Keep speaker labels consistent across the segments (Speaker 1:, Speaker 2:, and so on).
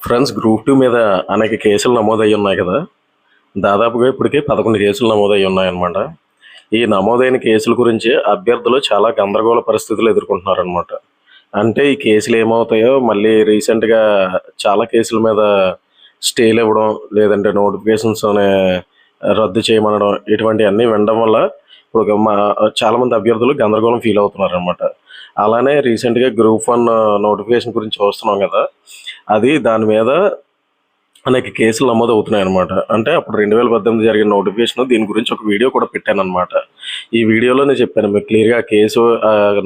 Speaker 1: Friends, group 2 మీద అనేక కేసులు నమోదయ్యి ఉన్నాయి కదా. దాదాపుగా ఇప్పటికే 11 కేసులు నమోదయ్యి ఉన్నాయన్నమాట. ఈ నమోదైన కేసుల గురించి అభ్యర్థులు చాలా గందరగోళ పరిస్థితులు ఎదుర్కొంటున్నారనమాట. అంటే ఈ కేసులు ఏమవుతాయో, మళ్ళీ రీసెంట్గా చాలా కేసుల మీద స్టేలు ఇవ్వడం, లేదంటే నోటిఫికేషన్స్ రద్దు చేయమనడం, ఇటువంటివన్నీ వినడం వల్ల ఇప్పుడు చాలామంది అభ్యర్థులు గందరగోళం ఫీల్ అవుతున్నారనమాట. అలానే రీసెంట్గా గ్రూప్ 1 నోటిఫికేషన్ గురించి చూస్తున్నాం కదా. దాని మీద అనేక కేసులు నమోదు అవుతున్నాయి అనమాట. అంటే అప్పుడు 2018 జరిగిన నోటిఫికేషన్, దీని గురించి ఒక వీడియో కూడా పెట్టాను అనమాట. ఈ వీడియోలో నేను చెప్పాను మీకు క్లియర్గా కేసు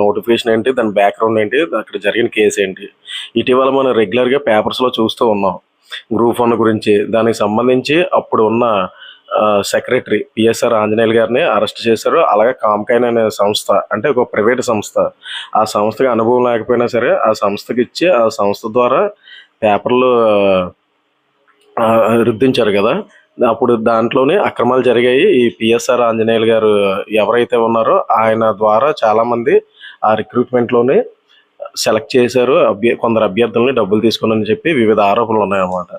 Speaker 1: నోటిఫికేషన్ ఏంటి, దాని బ్యాక్గ్రౌండ్ ఏంటి, అక్కడ జరిగిన కేసు ఏంటి. ఇటీవల మనం రెగ్యులర్గా పేపర్స్లో చూస్తూ ఉన్నాం గ్రూప్ 1 గురించి. దానికి సంబంధించి అప్పుడు ఉన్న సెక్రటరీ పిఎస్ఆర్ ఆంజనేయులు గారిని అరెస్ట్ చేశారు. అలాగే కామ్కైన్ అనే సంస్థ, అంటే ఒక ప్రైవేట్ సంస్థ, ఆ సంస్థకి అనుభవం లేకపోయినా సరే ఆ సంస్థకి ఇచ్చి ఆ సంస్థ ద్వారా పేపర్లు రుద్దించారు కదా. అప్పుడు దాంట్లోనే అక్రమాలు జరిగాయి. ఈ పిఎస్ఆర్ ఆంజనేయులు గారు ఎవరైతే ఉన్నారో ఆయన ద్వారా చాలామంది ఆ రిక్రూట్మెంట్లోనే సెలెక్ట్ చేశారు. కొందరు అభ్యర్థులని డబ్బులు తీసుకున్నారని చెప్పి వివిధ ఆరోపణలు ఉన్నాయన్నమాట.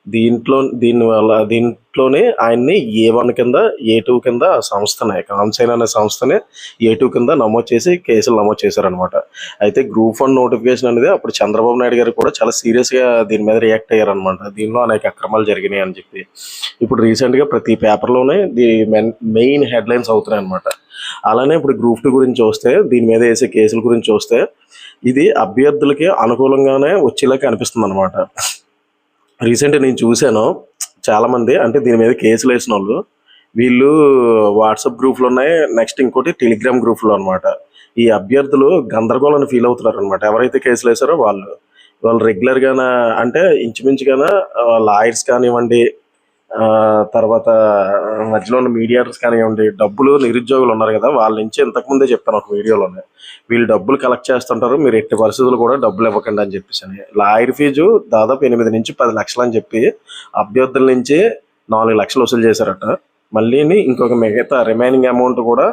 Speaker 1: దీంట్లోనే ఆయన్ని A1 కింద, A2 కింద సంస్థనే, కామ్సైన్ అనే సంస్థనే A2 కింద నమోదు చేసి కేసులు నమోదు చేశారనమాట. అయితే గ్రూప్ 1 నోటిఫికేషన్ అనేది అప్పుడు చంద్రబాబు నాయుడు గారు కూడా చాలా సీరియస్గా దీని మీద రియాక్ట్ అయ్యారనమాట. దీనిలో అనేక అక్రమాలు జరిగినాయి అని చెప్పి ఇప్పుడు రీసెంట్గా ప్రతి పేపర్లోనే మెయిన్ హెడ్లైన్స్ అవుతున్నాయి అనమాట. అలానే ఇప్పుడు గ్రూప్ 2 గురించి చూస్తే, దీని మీద వేసే కేసుల గురించి చూస్తే, ఇది అభ్యర్థులకి అనుకూలంగానే వచ్చేలాగా అనిపిస్తుంది అనమాట. రీసెంట్గా నేను చూశాను చాలామంది, అంటే దీని మీద కేసులు వేసిన వాళ్ళు, వీళ్ళు వాట్సాప్ గ్రూప్లు ఉన్నాయి, నెక్స్ట్ ఇంకోటి టెలిగ్రామ్ గ్రూప్లో అనమాట. ఈ అభ్యర్థులు గందరగోళాన్ని ఫీల్ అవుతున్నారు అనమాట. ఎవరైతే కేసులు వేసారో వాళ్ళు రెగ్యులర్గానే, అంటే ఇంచుమించుగానే లాయర్స్ కానివ్వండి, తర్వాత మధ్యలో ఉన్న మీడియేటర్స్ కానివ్వండి, డబ్బులు నిరుద్యోగులు ఉన్నారు కదా, వాళ్ళ నుంచి ఇంతకుముందే చెప్పాను ఒక వీడియోలోనే, వీళ్ళు డబ్బులు కలెక్ట్ చేస్తుంటారు, మీరు ఎట్టి పరిస్థితులు కూడా డబ్బులు ఇవ్వకండి అని చెప్పేసి. లాయర్ ఫీజు దాదాపు 8 నుంచి 10 లక్షలు అని చెప్పి అభ్యర్థుల నుంచి 4 లక్షలు వసూలు చేశారట. మళ్ళీ ఇంకొక మిగతా రిమైనింగ్ అమౌంట్ కూడా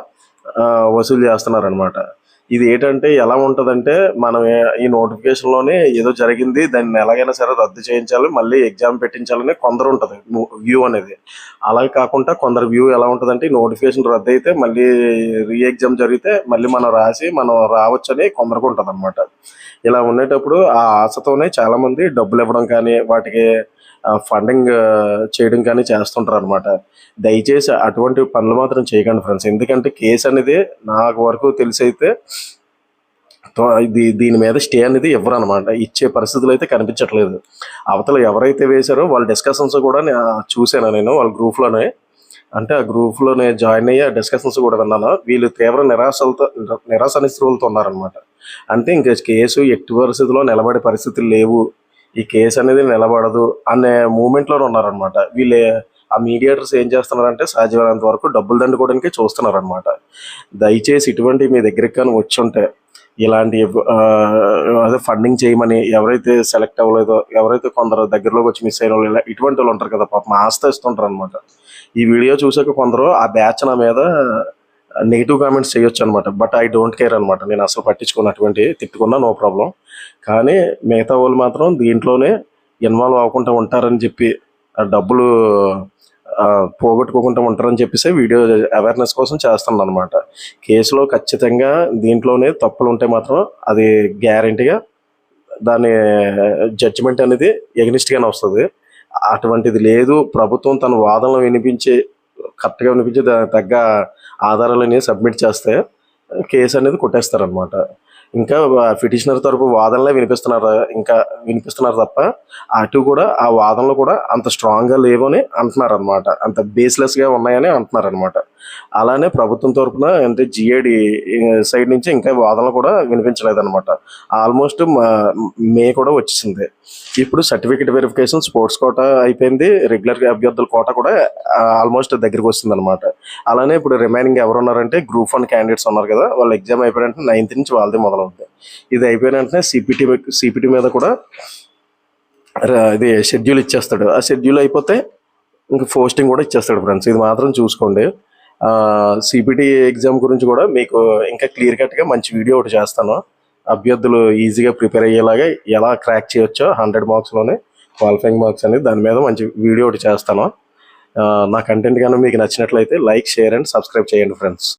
Speaker 1: వసూలు చేస్తున్నారనమాట. ఇది ఏంటంటే ఎలా ఉంటుందంటే, మనం ఈ నోటిఫికేషన్లోనే ఏదో జరిగింది, దాన్ని ఎలాగైనా సరే రద్దు చేయించాలి, మళ్ళీ ఎగ్జామ్ పెట్టించాలని కొందరు ఉంటుంది వ్యూ అనేది. అలాగే కాకుండా కొందరు వ్యూ ఎలా ఉంటుందంటే, ఈ నోటిఫికేషన్ రద్దు అయితే మళ్ళీ రీ ఎగ్జామ్ జరిగితే మళ్ళీ మనం రాసి మనం రావచ్చని కొందరికి ఉంటుంది అనమాట. ఇలా ఉండేటప్పుడు ఆ ఆశతోనే చాలామంది డబ్బులు ఇవ్వడం కానీ, వాటికి ఫండింగ్ చేయడం కానీ చేస్తుంటారు అనమాట. దయచేసి అటువంటి పనులు మాత్రం చేయకండి ఫ్రెండ్స్. ఎందుకంటే కేసు అనేది నాకు వరకు తెలిసి అయితే దీని మీద స్టే అనేది ఇవ్వరు అనమాట. ఇచ్చే పరిస్థితులు అయితే కనిపించట్లేదు. అవతల ఎవరైతే వేశారో వాళ్ళ డిస్కషన్స్ కూడా చూశాను నేను వాళ్ళ గ్రూప్లోనే. అంటే ఆ గ్రూప్లోనే జాయిన్ అయ్యి ఆ డిస్కషన్స్ కూడా విన్నాను. వీళ్ళు తీవ్ర నిరాశ నిస్పృహలతో ఉన్నారనమాట. అంటే ఇంకా కేసు ఎట్టి పరిస్థితుల్లో నిలబడే పరిస్థితులు లేవు, ఈ కేసు అనేది నిలబడదు అనే మూమెంట్లో ఉన్నారనమాట. ఆ మీడియేటర్స్ ఏం చేస్తున్నారంటే, సాధ్యమైనంత వరకు డబ్బులు దండుకోవడానికి చూస్తున్నారనమాట. దయచేసి ఇటువంటి మీ దగ్గరికి కానీ వచ్చి ఉంటే, ఇలాంటి అదే ఫండింగ్ చేయమని ఎవరైతే సెలెక్ట్ అవ్వలేదో, ఎవరైతే కొందరు దగ్గరలోకి వచ్చి మిస్ అయిన వాళ్ళు, ఇటువంటి వాళ్ళు ఉంటారు కదా, పాపం ఆస్త ఇస్తుంటారు అనమాట. ఈ వీడియో చూసాక కొందరు ఆ బ్యాచ్ నా మీద నెగిటివ్ కామెంట్స్ చేయొచ్చు అనమాట. బట్ ఐ డోంట్ కేర్ అనమాట. నేను అసలు పట్టించుకున్నటువంటి, తిట్టుకున్నా నో ప్రాబ్లం. కానీ మిగతా వాళ్ళు మాత్రం దీంట్లోనే ఇన్వాల్వ్ అవ్వకుండా ఉంటారని చెప్పి, డబ్బులు పోగొట్టుకోకుండా ఉంటారని చెప్పేసి వీడియో అవేర్నెస్ కోసం చేస్తున్నాను అనమాట. కేసులో ఖచ్చితంగా దీంట్లోనే తప్పులు ఉంటే మాత్రం అది గ్యారెంటీగా దాని జడ్జిమెంట్ అనేది ఎగనిస్ట్గానే వస్తుంది. అటువంటిది లేదు, ప్రభుత్వం తన వాదనలు కరెక్ట్గా వినిపించి దానికి తగ్గ ఆధారాలని సబ్మిట్ చేస్తే కేసు అనేది కొట్టేస్తారనమాట. ఇంకా పిటిషనర్ తరపు వాదనలే వినిపిస్తున్నారు తప్ప అటు కూడా ఆ వాదనలు కూడా అంత స్ట్రాంగ్గా లేవని అంటున్నారు అనమాట. అంత బేస్లెస్గా ఉన్నాయని అంటున్నారు అనమాట. అలానే ప్రభుత్వం తరపున అంటే జిఏడి సైడ్ నుంచి ఇంకా వాదనలు కూడా వినిపించలేదన్నమాట. ఆల్మోస్ట్ మే కూడా వచ్చేసింది. ఇప్పుడు సర్టిఫికేట్ వెరిఫికేషన్, స్పోర్ట్స్ కోటా అయిపోయింది, రెగ్యులర్ అభ్యర్థుల కోటా కూడా ఆల్మోస్ట్ దగ్గరికి వస్తుంది అనమాట. అలానే ఇప్పుడు రిమైనింగ్ ఎవరు ఉన్నారంటే గ్రూప్ 1 క్యాండిడేట్స్ ఉన్నారు కదా, వాళ్ళు ఎగ్జామ్ అయిపోయిన వెంటనే 9th నుంచి వాళ్ళదే మొదలవుతుంది. ఇది అయిపోయిన వెంటనే సిపిటి మీద కూడా ఇది షెడ్యూల్ ఇచ్చేస్తాడు. ఆ షెడ్యూల్ అయిపోతే ఇంకా పోస్టింగ్ కూడా ఇచ్చేస్తాడు ఫ్రెండ్స్. ఇది మాత్రం చూసుకోండి. సిపిటి ఎగ్జామ్ గురించి కూడా మీకు ఇంకా క్లియర్ కట్గా మంచి వీడియో ఒకటి చేస్తాను. అభ్యర్థులు ఈజీగా ప్రిపేర్ అయ్యేలాగా ఎలా క్రాక్ చేయొచ్చో 100 మార్క్స్లోనే క్వాలిఫైయింగ్ మార్క్స్ అనేది దాని మీద మంచి వీడియో ఒకటి చేస్తాను. నా కంటెంట్ కానీ మీకు నచ్చినట్లయితే లైక్, షేర్ అండ్ సబ్స్క్రైబ్ చేయండి ఫ్రెండ్స్.